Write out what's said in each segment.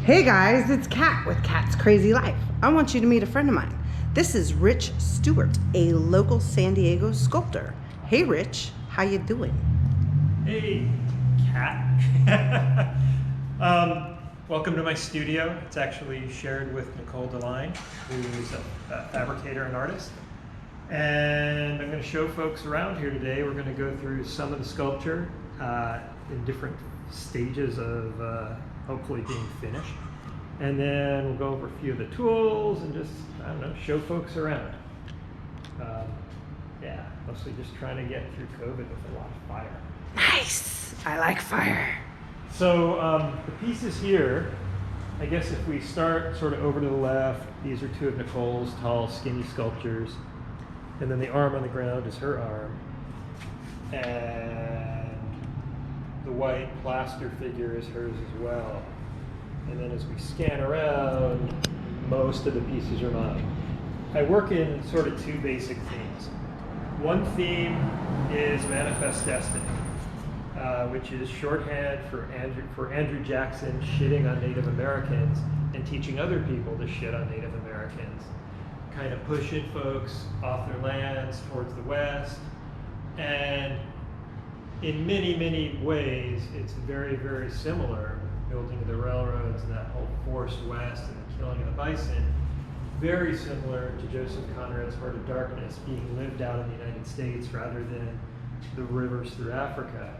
Hey guys, it's Kat with Kat's Crazy Life. I want you to meet a friend of mine. This is Rich Stewart, a local San Diego sculptor. Hey Rich, how you doing? Hey, Kat. Welcome to my studio. It's actually shared with Nicole Deline, who's a fabricator and artist. And I'm going to show folks around here today. We're going to go through some of the sculpture in different stages of hopefully being finished. And then we'll go over a few of the tools and just, I don't know, show folks around. Yeah, mostly just trying to get through COVID with a lot of fire. Nice! I like fire. So the pieces here, I guess if we start sort of over to the left, these are two of Nicole's tall, skinny sculptures. And then the arm on the ground is her arm. And the white plaster figure is hers as well. And then as we scan around, most of the pieces are mine. I work in sort of two basic themes. One theme is Manifest Destiny, which is shorthand for Andrew Jackson shitting on Native Americans and teaching other people to shit on Native Americans. Kind of pushing folks off their lands towards the West. And in many, many ways, it's very, very similar. Building of the railroads and that whole forced West and the killing of the bison. Very similar to Joseph Conrad's Heart of Darkness being lived out in the United States rather than the rivers through Africa,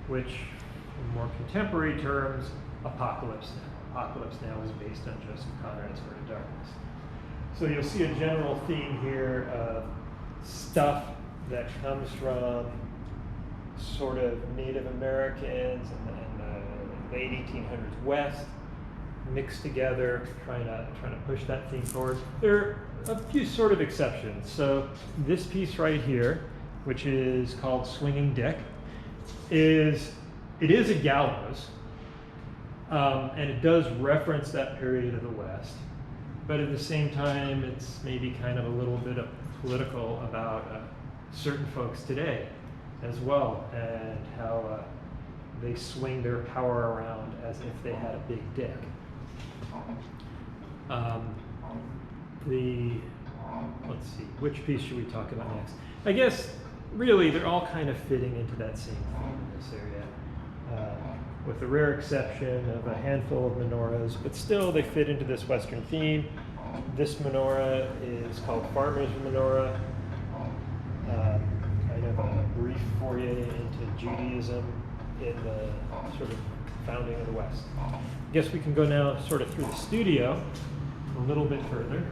which in more contemporary terms, Apocalypse Now. Apocalypse Now is based on Joseph Conrad's Heart of Darkness. So you'll see a general theme here of stuff that comes from sort of Native Americans and the late 1800s West, mixed together, trying to push that theme forward. There are a few sort of exceptions. So this piece right here, which is called Swinging Dick, is a gallows, and it does reference that period of the West. But at the same time, it's maybe kind of a little bit of political about certain folks today as well, and how they swing their power around as if they had a big dick. Let's see, which piece should we talk about next? I guess, really, they're all kind of fitting into that same theme in this area, with the rare exception of a handful of menorahs, but still they fit into this Western theme. This menorah is called Farmer's Menorah, kind of a brief foray into Judaism in the sort of founding of the West. I guess we can go now sort of through the studio a little bit further.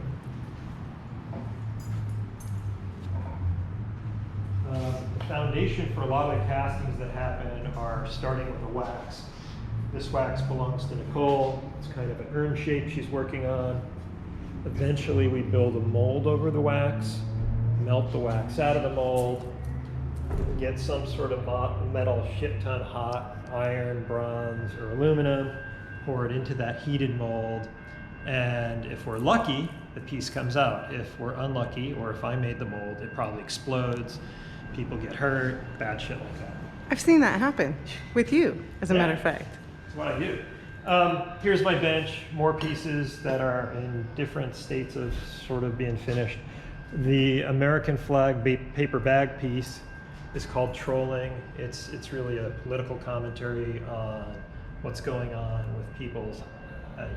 The foundation for a lot of the castings that happen are starting with a wax. This wax belongs to Nicole. It's kind of an urn shape she's working on. Eventually we build a mold over the wax, melt the wax out of the mold, get some sort of metal shit ton hot, iron, bronze, or aluminum, pour it into that heated mold, and if we're lucky, the piece comes out. If we're unlucky, or if I made the mold, it probably explodes, people get hurt, bad shit like that. I've seen that happen with you, as a matter of fact. That's what I do. Here's my bench, more pieces that are in different states of sort of being finished. The American flag paper bag piece is called Trolling. It's really a political commentary on what's going on with people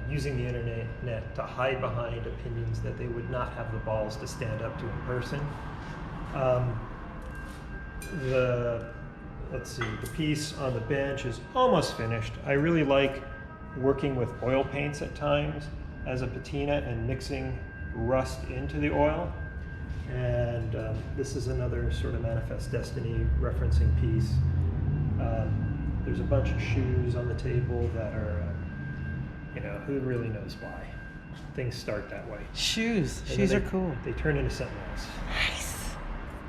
using the internet to hide behind opinions that they would not have the balls to stand up to in person. Let's see, the piece on the bench is almost finished. I really like working with oil paints at times as a patina and mixing rust into the oil. And this is another sort of Manifest Destiny referencing piece. There's a bunch of shoes on the table that are, who really knows why? Things start that way. Shoes are cool. They turn into something else.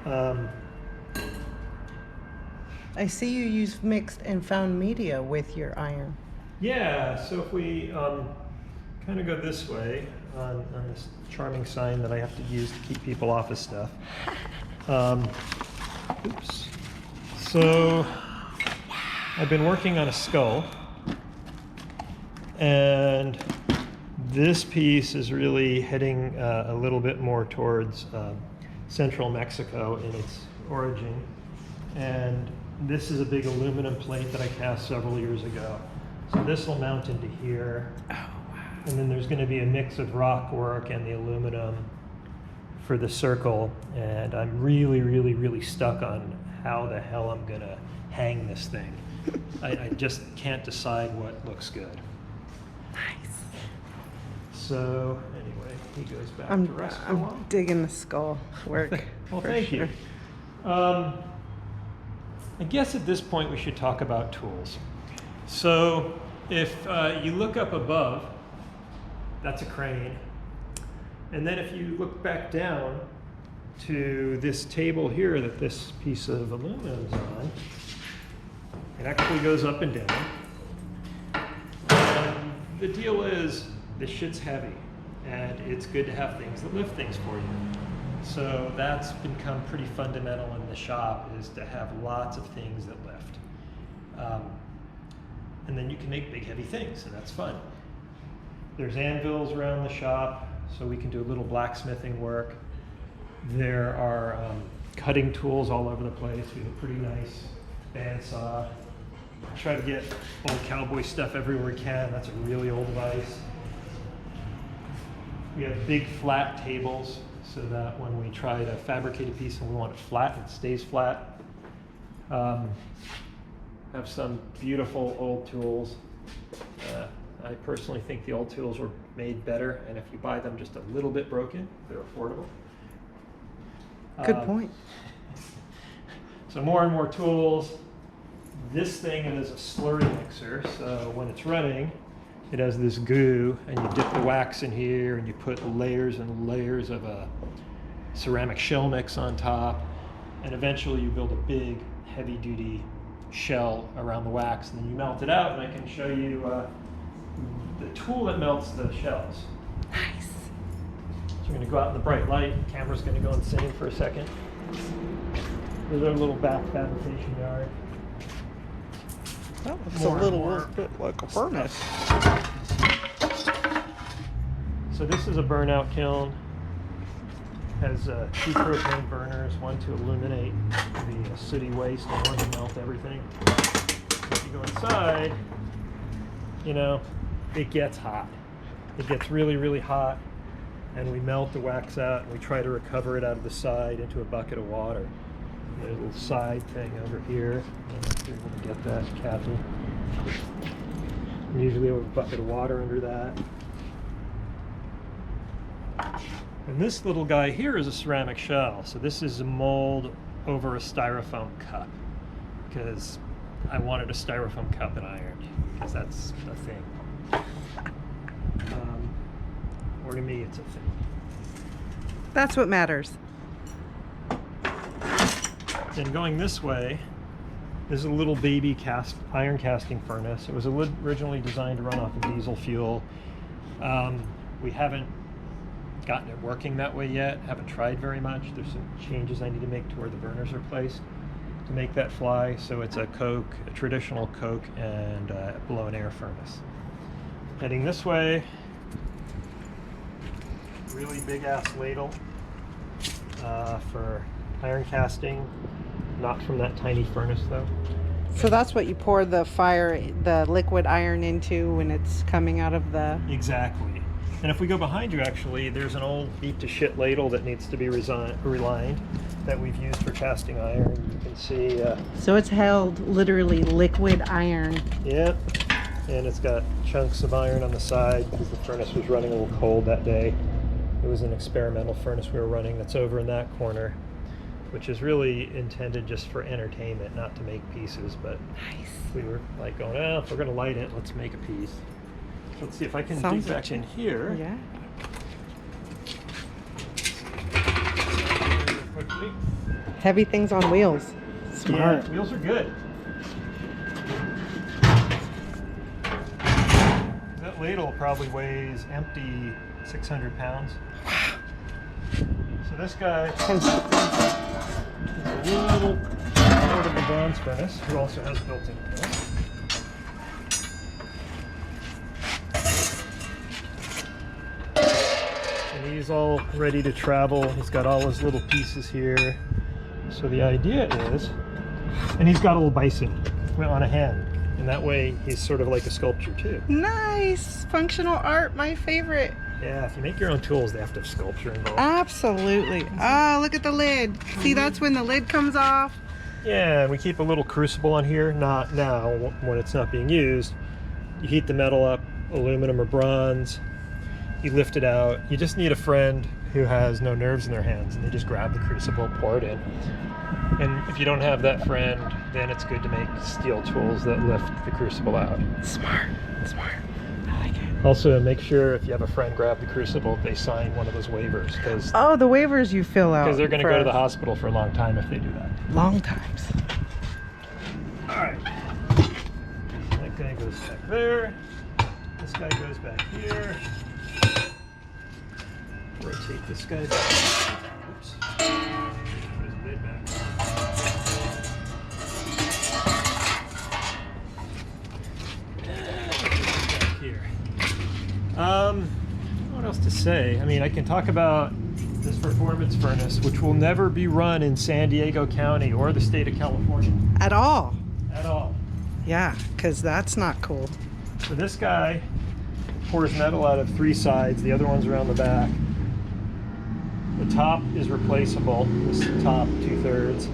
Nice. I see you use mixed and found media with your iron. Yeah, so if we kind of go this way on this charming sign that I have to use to keep people off of stuff. Oops. So I've been working on a skull, and This piece is really heading a little bit more towards central Mexico in its origin. And this is a big aluminum plate that I cast several years ago. So this will mount into here. Oh, wow. And then there's going to be a mix of rock work and the aluminum for the circle. And I'm really, really, really stuck on how the hell I'm going to hang this thing. I just can't decide what looks good. Nice. So anyway, he goes back to rest for a I'm while. digging the skull work. Well, for thank sure. you. I guess at this point we should talk about tools. So if you look up above, that's a crane. And then if you look back down to this table here that this piece of aluminum is on, it actually goes up and down. And the deal is, this shit's heavy, and it's good to have things that lift things for you. So that's become pretty fundamental in the shop, is to have lots of things that lift. And then you can make big heavy things, and that's fun. There's anvils around the shop, so we can do a little blacksmithing work. There are cutting tools all over the place. We have a pretty nice bandsaw. Try to get old cowboy stuff everywhere we can. That's a really old device. We have big flat tables so that when we try to fabricate a piece and we want it flat, it stays flat. Have some beautiful old tools. I personally think the old tools were made better, and if you buy them just a little bit broken, they're affordable. Good point. So more and more tools. This thing is a slurry mixer, so when it's running, it has this goo, and you dip the wax in here, and you put layers and layers of a ceramic shell mix on top, and eventually you build a big, heavy-duty shell around the wax, and then you melt it out, and I can show you the tool that melts the shells. Nice. So we're going to go out in the bright light. The camera's going to go insane for a second. There's our little back fabrication yard. That looks More a little and more bit like a furnace. So this is a burnout kiln. Has 2 propane burners, one to illuminate the city waste and one to melt everything. If you go inside, you know, it gets hot. It gets really, really hot, and we melt the wax out, and we try to recover it out of the side into a bucket of water. There's a little side thing over here. I don't know if you're able to get that, Kathy. And usually we have a bucket of water under that. And this little guy here is a ceramic shell. So this is a mold over a styrofoam cup, because I wanted a styrofoam cup and ironed, because that's a thing. Or to me, it's a thing. That's what matters. Then going this way, this is a little baby iron casting furnace. It was originally designed to run off of diesel fuel. We haven't gotten it working that way yet. Haven't tried very much. There's some changes I need to make to where the burners are placed to make that fly. So it's a traditional coke and blown air furnace. Heading this way, really big ass ladle for iron casting. Not from that tiny furnace though. So that's what you pour the liquid iron into when it's coming out of the... Exactly. And if we go behind you, actually, there's an old beat to shit ladle that needs to be relined that we've used for casting iron. You can see. So it's held literally liquid iron. Yep. And it's got chunks of iron on the side because the furnace was running a little cold that day. It was an experimental furnace we were running that's over in that corner, which is really intended just for entertainment, not to make pieces. But Nice. we were like going, oh, if we're going to light it, let's make a piece. Let's see if I can Sounds dig back in here. Yeah. Quickly. Heavy things on wheels. Smart. Yeah, wheels are good. That ladle probably weighs empty 600 pounds. So this guy is a little portable bronze furnace, who also has built-in kiln. and he's all ready to travel. He's got all his little pieces here. So the idea is, and he's got a little bison on a hand, and that way he's sort of like a sculpture too. Nice. Functional art, my favorite. Yeah, if you make your own tools, they have to have sculpture involved. Absolutely. Oh, look at the lid. See, that's when the lid comes off. Yeah, and we keep a little crucible on here, not now when it's not being used. You heat the metal up, aluminum or bronze, you lift it out. You just need a friend who has no nerves in their hands, and they just grab the crucible, pour it in. And if you don't have that friend, then it's good to make steel tools that lift the crucible out. Smart, smart. I like it. Also, make sure if you have a friend grab the crucible, they sign one of those waivers, because Oh, the waivers you fill out. they're going to for go to the hospital for a long time if they do that. long times. All right. That guy goes back there. This guy goes back here. Rotate this guy back. Oops. Put his lid back. Back here. What else to say? I mean, I can talk about this performance furnace, which will never be run in San Diego County or the state of California. At all. At all. Yeah, because that's not cool. So this guy pours metal out of 3 sides, the other one's around the back. The top is replaceable, this top 2/3,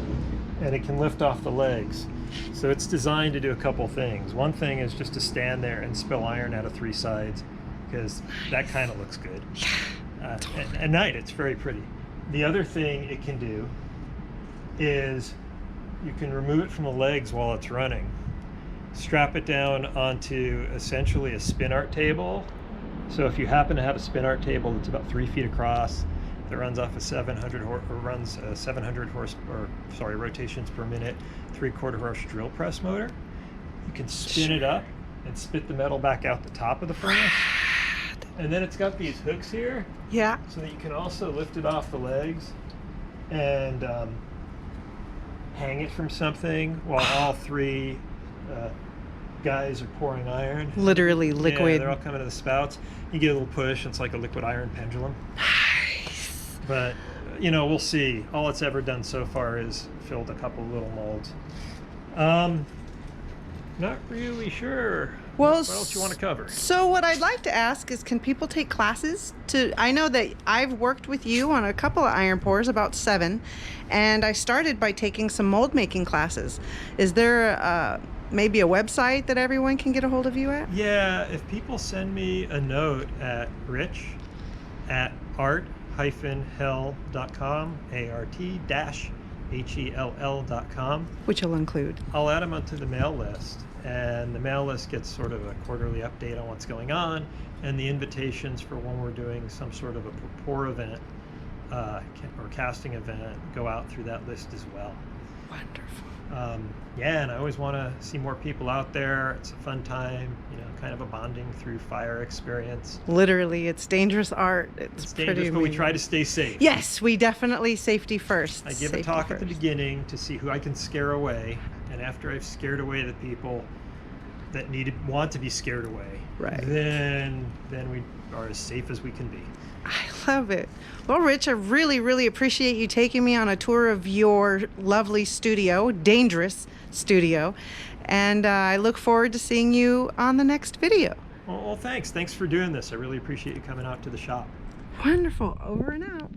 and it can lift off the legs. So it's designed to do a couple things. One thing is just to stand there and spill iron out of 3 sides, because that kind of looks good. At night, it's very pretty. The other thing it can do is you can remove it from the legs while it's running, strap it down onto essentially a spin art table. So if you happen to have a spin art table that's about 3 feet across, that runs off a 700 rotations per minute, 3/4 horse drill press motor, you can spin it up and spit the metal back out the top of the furnace. And then it's got these hooks here, Yeah. so that you can also lift it off the legs and hang it from something while all 3 guys are pouring iron. Literally Yeah, liquid. they're all coming to the spouts. You get a little push, it's like a liquid iron pendulum. Nice. But, you know, we'll see. All it's ever done so far is filled a couple little molds. Not really sure. Well, what else you want to cover? So what I'd like to ask is, can people take classes I know that I've worked with you on a couple of iron pours, about 7, and I started by taking some mold making classes. Is there maybe a website that everyone can get a hold of you at? Yeah, if people send me a note at rich@art-hell.com, ART-HELL.com, Which will include. I'll add them onto the mail list, and the mail list gets sort of a quarterly update on what's going on, and the invitations for when we're doing some sort of a pour event or casting event go out through that list as well. Wonderful. Yeah, and I always want to see more people out there. It's a fun time, you know, kind of a bonding through fire experience. Literally, it's dangerous art. It's Dangerous, pretty but we amazing. try to stay safe. Yes, we definitely safety first. I give a Safety talk at the first. beginning to see who I can scare away, and after I've scared away the people that want to be scared away, Right. then we are as safe as we can be. I love it. Well, Rich, I really, really appreciate you taking me on a tour of your lovely studio, dangerous studio, and I look forward to seeing you on the next video. Well, thanks. Thanks for doing this. I really appreciate you coming out to the shop. Wonderful. Over and out.